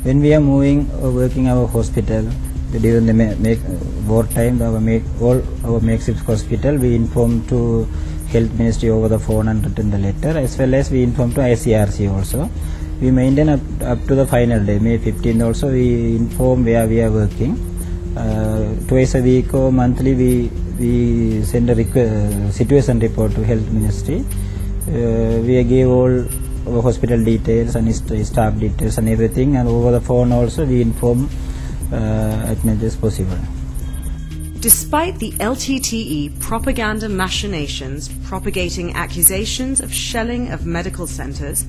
when we are moving or working our hospital during the war time, all our makeshift hospital, we inform to Health Ministry over the phone and written the letter, as well as we inform to ICRC also. We maintain up to the final day, May 15th also, we inform where we are working. Twice a week or monthly we send a situation report to Health Ministry. We give all our hospital details and staff details and everything, and over the phone also we inform as much as possible. Despite the LTTE propaganda machinations propagating accusations of shelling of medical centres,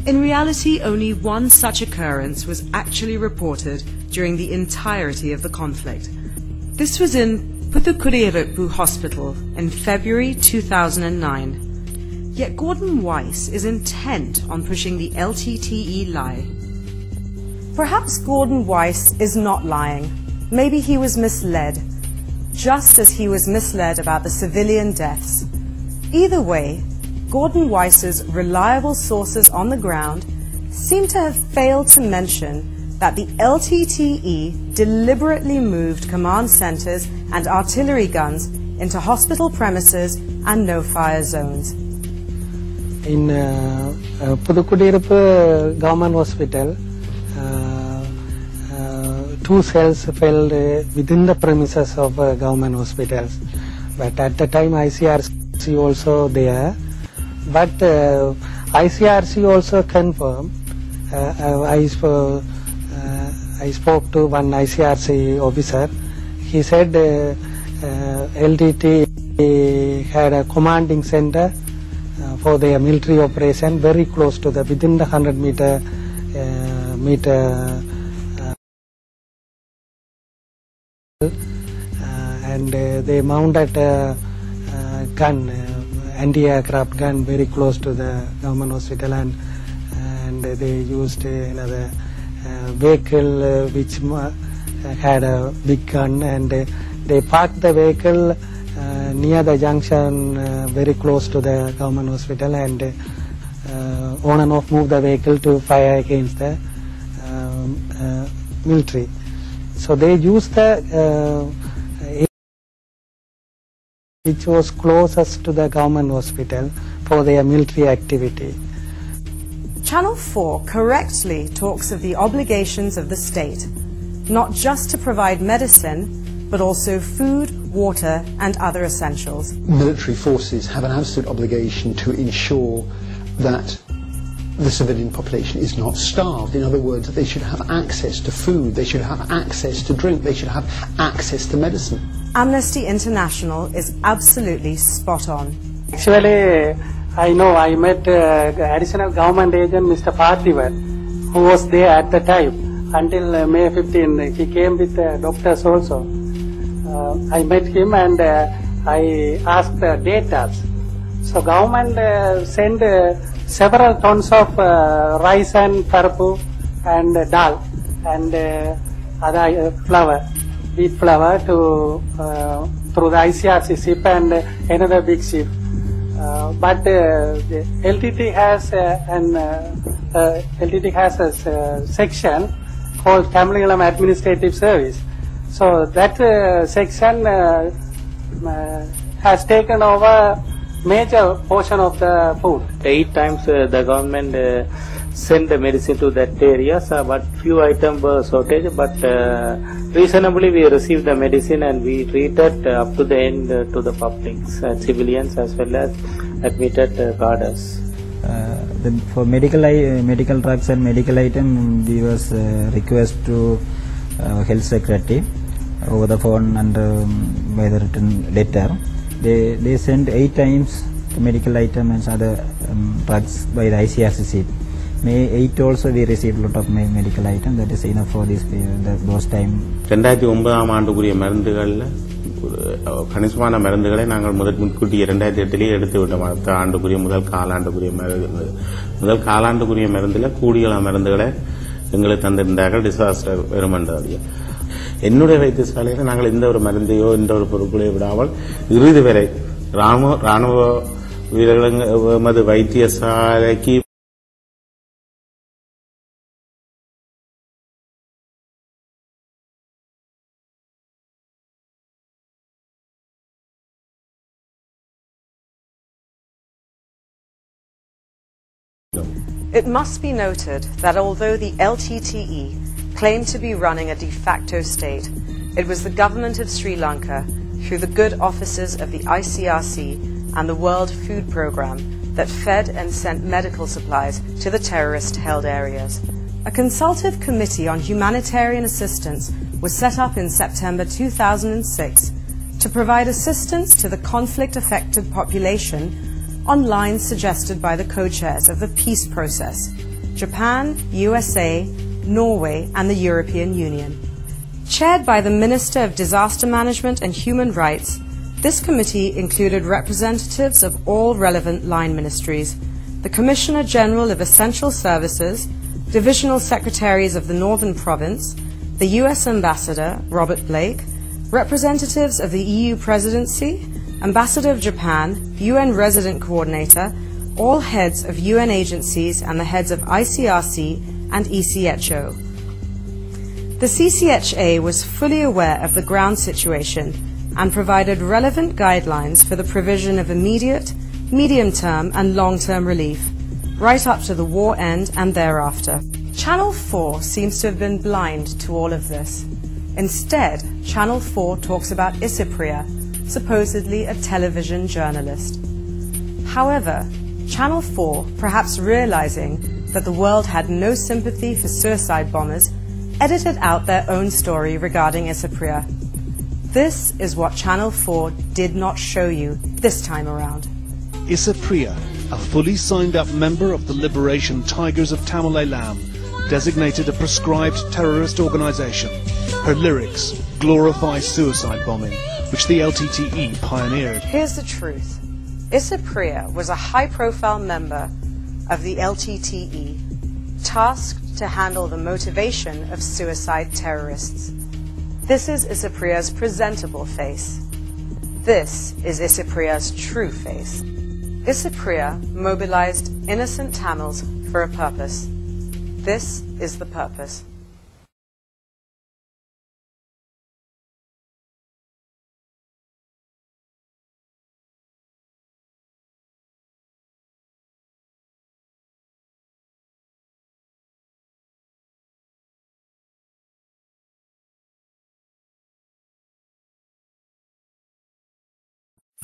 in reality only one such occurrence was actually reported during the entirety of the conflict. This was in Puthukudi Hospital in February 2009. Yet Gordon Weiss is intent on pushing the LTTE lie. Perhaps Gordon Weiss is not lying. Maybe he was misled, just as he was misled about the civilian deaths. Either way, Gordon Weiss's reliable sources on the ground seem to have failed to mention that the LTTE deliberately moved command centres and artillery guns into hospital premises and no-fire zones. In Puthukudi Government Hospital, 2 cells fell within the premises of government hospitals, but at the time ICRC also there. But ICRC also confirmed. I spoke to one ICRC officer. He said LTT had a commanding center for their military operation very close to the within the 100 meter and they mounted a gun, anti-aircraft gun, very close to the government hospital, and they used another vehicle which had a big gun, and they parked the vehicle near the junction very close to the government hospital, and on and off moved the vehicle to fire against the military. So they used the which was closest to the government hospital for their military activity. Channel 4 correctly talks of the obligations of the state, not just to provide medicine, but also food, water and other essentials. Military forces have an absolute obligation to ensure that the civilian population is not starved. In other words, they should have access to food, they should have access to drink, they should have access to medicine. Amnesty International is absolutely spot on. Actually, I know I met additional government agent Mr. Parthiva, who was there at the time until May 15. He came with doctors also. I met him and I asked the data. So government sent several tons of rice and parapu and dal and other flour, wheat flour to through the ICRC ship and another big ship. But the LTT has a section called Tamil Administrative Service. So that section has taken over major portion of the food. 8 times the government sent the medicine to that area, but few items were shortage, but reasonably we received the medicine and we treated up to the end to the publics, civilians as well as admitted cadres. For medical drugs and medical items, we was request to Health Secretary over the phone and by the written letter. They sent 8 times the medical item and other drugs by the ICRC. May 8 also we received a lot of medical items. That is enough for this those time. 2009 ஆண்டுக்குரிய மருந்துகள்ல கணிசமான மருந்துகளை நாங்கள் முன்கூட்டி 2008 எடுத்து விட்டோம். அடுத்த ஆண்டுக்குரிய முதல் காலாண்டுக்குரிய மருந்துல கூடிய மருந்துகளை எங்களுக்கு தந்திருந்தார்கள் டிசாஸ்டர் வெறுமன்றது. என்னுடைய வைத்தியசாலையில் நாங்கள் எந்த ஒரு மருந்தையோ எந்த ஒரு பொருட்களையோ விடாமல் இறுதி வரை ராணுவ வீரர்கள் வைத்தியசாலைக்கு It must be noted that although the LTTE claimed to be running a de facto state, it was the government of Sri Lanka, through the good offices of the ICRC and the World Food Programme, that fed and sent medical supplies to the terrorist-held areas. A consultative committee on humanitarian assistance was set up in September 2006 to provide assistance to the conflict-affected population on lines suggested by the co-chairs of the peace process: Japan, USA, Norway and the European Union. Chaired by the Minister of Disaster Management and Human Rights, this committee included representatives of all relevant line ministries, the Commissioner General of Essential Services, Divisional Secretaries of the Northern Province, the US Ambassador, Robert Blake, representatives of the EU Presidency, Ambassador of Japan, UN Resident Coordinator, all heads of UN agencies and the heads of ICRC and ECHO. The CCHA was fully aware of the ground situation and provided relevant guidelines for the provision of immediate, medium-term and long-term relief, right up to the war end and thereafter. Channel 4 seems to have been blind to all of this. Instead, Channel 4 talks about Isipriya, supposedly a television journalist. However, Channel 4, perhaps realizing that the world had no sympathy for suicide bombers, edited out their own story regarding Isipriya. This is what Channel 4 did not show you this time around. Isipriya, a fully signed-up member of the Liberation Tigers of Tamil Eelam, designated a proscribed terrorist organization. Her lyrics glorify suicide bombing, which the LTTE pioneered. Here's the truth. Isipriya was a high-profile member of the LTTE, tasked to handle the motivation of suicide terrorists. This is Isipriya's presentable face. This is Isipriya's true face. Isipriya mobilized innocent Tamils for a purpose. This is the purpose.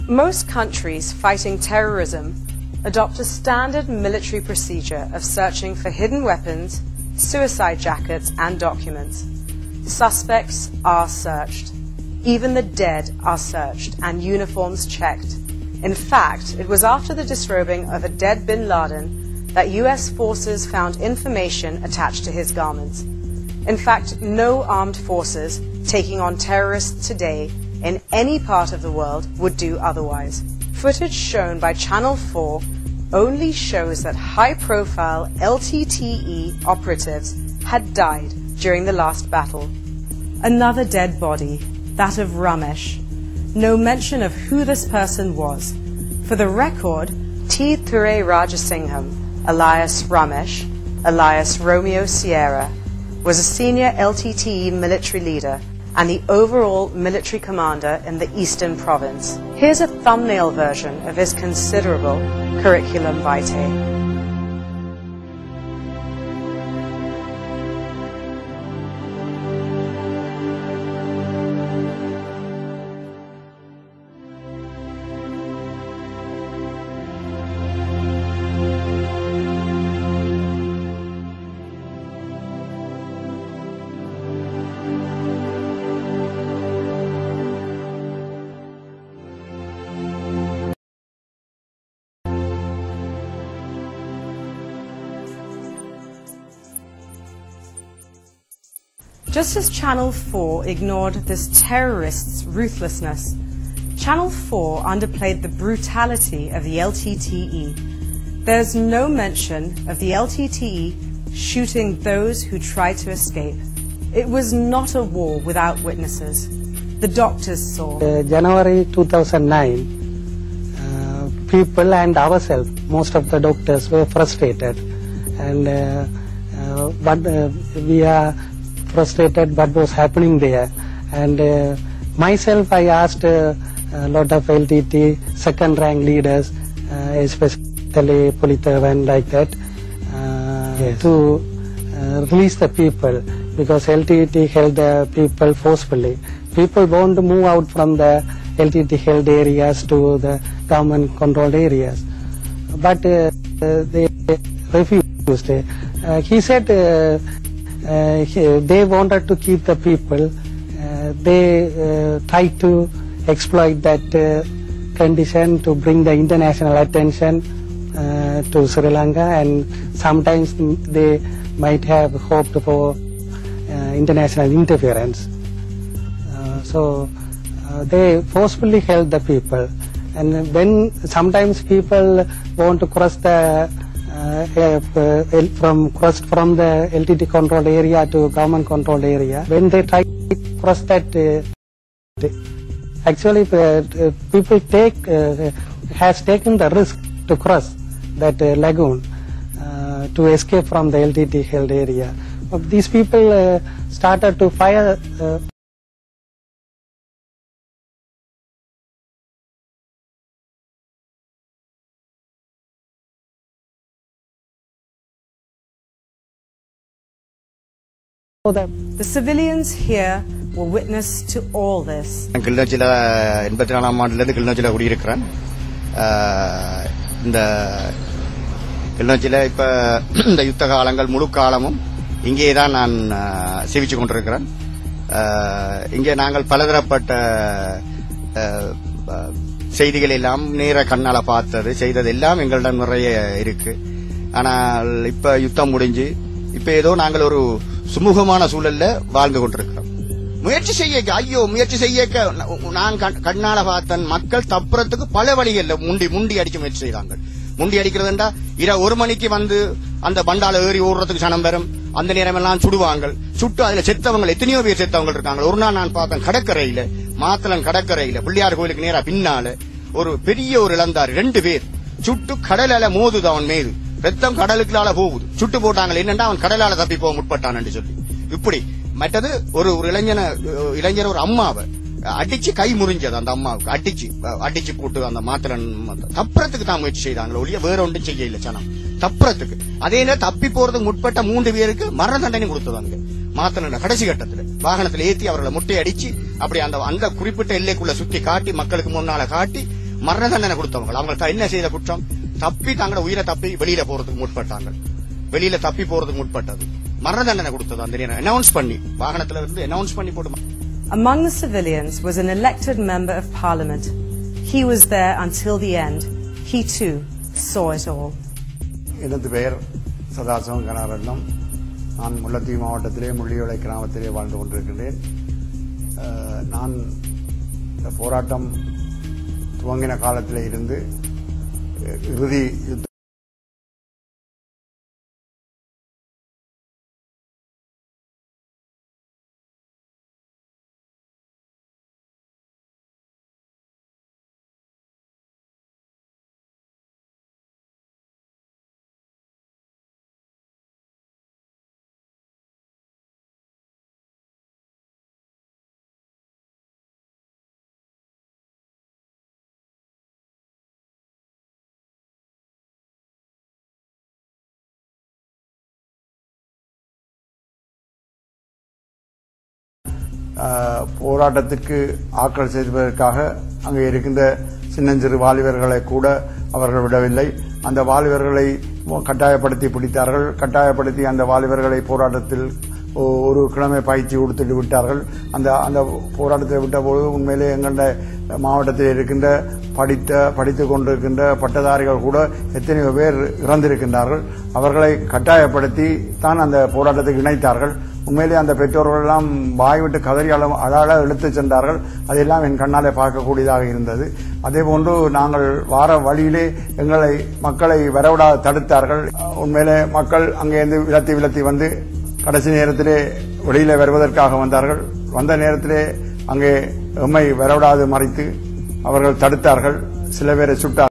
Most countries fighting terrorism adopt a standard military procedure of searching for hidden weapons, suicide jackets and documents. Suspects are searched. Even the dead are searched and uniforms checked. In fact, it was after the disrobing of a dead bin Laden that US forces found information attached to his garments. In fact, no armed forces taking on terrorists today in any part of the world would do otherwise. Footage shown by Channel 4 only shows that high-profile LTTE operatives had died during the last battle. Another dead body, that of Ramesh. No mention of who this person was. For the record, T. Thurai Rajasingham, alias Ramesh, alias Romeo Sierra, was a senior LTTE military leader and the overall military commander in the Eastern Province. Here's a thumbnail version of his considerable curriculum vitae. Just as Channel 4 ignored this terrorist's ruthlessness, Channel 4 underplayed the brutality of the LTTE. There's no mention of the LTTE shooting those who tried to escape. It was not a war without witnesses. The doctors saw. January 2009, people and ourselves, most of the doctors were frustrated, and we are frustrated what was happening there. And myself, I asked a lot of LTT second rank leaders, especially Politavan like that, to release the people, because LTT held the people forcefully. People want to move out from the LTT held areas to the government controlled areas, but they refused. He said they wanted to keep the people. They tried to exploit that condition to bring the international attention to Sri Lanka, and sometimes they might have hoped for international interference. So they forcefully held the people, and when sometimes people want to cross the from the LTT controlled area to government controlled area, when they try to cross that, actually people has taken the risk to cross that lagoon to escape from the LTT held area. These people started to fire The civilians here were witness to all this. கிளிநொச்சியில் 84ஆம் ஆண்டிலிருந்து கிளிநொச்சியில் குடியிருக்கிறேன். இந்த கிளிநொச்சியில் இப்போ இந்த யுத்த காலங்கள் முழு காலமும் இங்கே தான் நான் சேவிச்சு கொண்டிருக்கிறேன். இங்கே நாங்கள் பலதரப்பட்ட செய்திகள் எல்லாம் நேர கண்ணால பார்த்தது செய்தது எல்லாம் எங்களிடம் நிறைய இருக்கு. ஆனால் இப்ப யுத்தம் முடிஞ்சு இப்ப ஏதோ நாங்கள் ஒரு சுமூகமான சூழல்ல வாழ்ந்து கொண்டிருக்கிறோம். முயற்சி செய்ய நான் கண்ணால பார்த்தன் மக்கள் தப்புறதுக்கு பல வழிகள்ல முண்டி அடிச்சு முயற்சி செய்தாங்க. முண்டி அடிக்கிறதுண்டா 1 மணிக்கு வந்து அந்த பண்டால ஏறி ஓடுறதுக்கு சனம் பெறும். அந்த நேரம் எல்லாம் சுடுவாங்க. சுட்டு அதுல செத்தவங்க எத்தனையோ பேர் செத்தவங்க இருக்காங்க. ஒரு நாள் நான் பார்த்தேன் கடற்கரையில, மாத்தளன் கடற்கரையில பிள்ளையார் கோயிலுக்கு நேரா பின்னால ஒரு பெரிய ஒரு இளந்தாரு 2 பேர் சுட்டு கடலால மோதுது. அவன் மீது ரத்தம் கடலுக்குள்ளால போகுது. சுட்டு போட்டாங்க. என்னன்னா அவன் கடலால தப்பி போக முற்பட்டான்னு சொல்லி. இப்படி மற்றது ஒரு இளைஞர் ஒரு அம்மாவை அடிச்சு கை முறிஞ்சது. அந்த அம்மாவுக்கு அடிச்சு போட்டு அந்த மாத்திரன் தப்புறதுக்கு தான் முயற்சி செய்தாங்க ஒழிய வேற ஒன்றும் செய்யல சனம் தப்புறதுக்கு. அதே நேரம் தப்பி போறதுக்கு முற்பட்ட 3 பேருக்கு மரண தண்டனை கொடுத்ததாங்க. மாத்திரன் கடைசி கட்டத்துல வாகனத்துல ஏத்தி அவர்களை முட்டை அடிச்சு அப்படி அந்த குறிப்பிட்ட எல்லைக்குள்ள சுத்தி காட்டி மக்களுக்கு முன்னால காட்டி மரண தண்டனை கொடுத்தவங்க. அவங்க என்ன செய்த குற்றம்? தப்பி தங்களோட உயிரை தப்பி வெளியில போறதுக்கு முற்பட்டாங்க. வெளியில தப்பி போறதுக்கு முற்பட்டது மரண தண்டனை கொடுத்தது. அந்த நேரம் அனௌன்ஸ் பண்ணி வாகனத்துல இருந்து அனௌன்ஸ் பண்ணி போட்டு. Among the civilians was an elected member of parliament. He was there until the end. He too saw it all. எனது பெயர் சதாசிவம் கனகரட்னம். நான் முல்லைத்தீவு மாவட்டத்திலே முள்ளியோலை கிராமத்திலே வாழ்ந்து கொண்டிருக்கின்றேன். நான் இந்த போராட்டம் துவங்கின காலத்திலே இருந்து இறுதி யுத்த போராட்டத்திற்கு ஆட்கள் செய்வதற்காக அங்கே இருக்கின்ற சின்னஞ்சிறு வாலிபர்களை கூட அவர்கள் விடவில்லை. அந்த வாலிபர்களை கட்டாயப்படுத்தி பிடித்தார்கள். கட்டாயப்படுத்தி அந்த வாலிபர்களை போராட்டத்தில் ஒரு கிழமை பயிற்சி கொடுத்துட்டு விட்டார்கள். அந்த போராட்டத்தை விட்டபோது உண்மையிலே எங்களுடைய மாவட்டத்தில் இருக்கின்ற படித்துக் கொண்டிருக்கின்ற பட்டதாரிகள் கூட எத்தனையோ பேர் இறந்திருக்கின்றார்கள். அவர்களை கட்டாயப்படுத்தி தான் அந்த போராட்டத்துக்கு இணைத்தார்கள். உண்மையிலே அந்த பெற்றோர்கள் எல்லாம் வாய்விட்டு கதறி அதால இழுத்துச் சென்றார்கள். அதெல்லாம் என் கண்ணாலே பார்க்கக்கூடியதாக இருந்தது. அதேபோன்று நாங்கள் வார வழியிலே மக்களை வரவிடாது தடுத்தார்கள். உண்மையிலே மக்கள் அங்கேருந்து விலத்தி வந்து கடைசி நேரத்திலே வெளியில வருவதற்காக வந்தார்கள். வந்த நேரத்திலே அங்கே எம்மை வரவிடாது மறைத்து அவர்கள் தடுத்தார்கள். சில பேரை சுட்டார்கள்.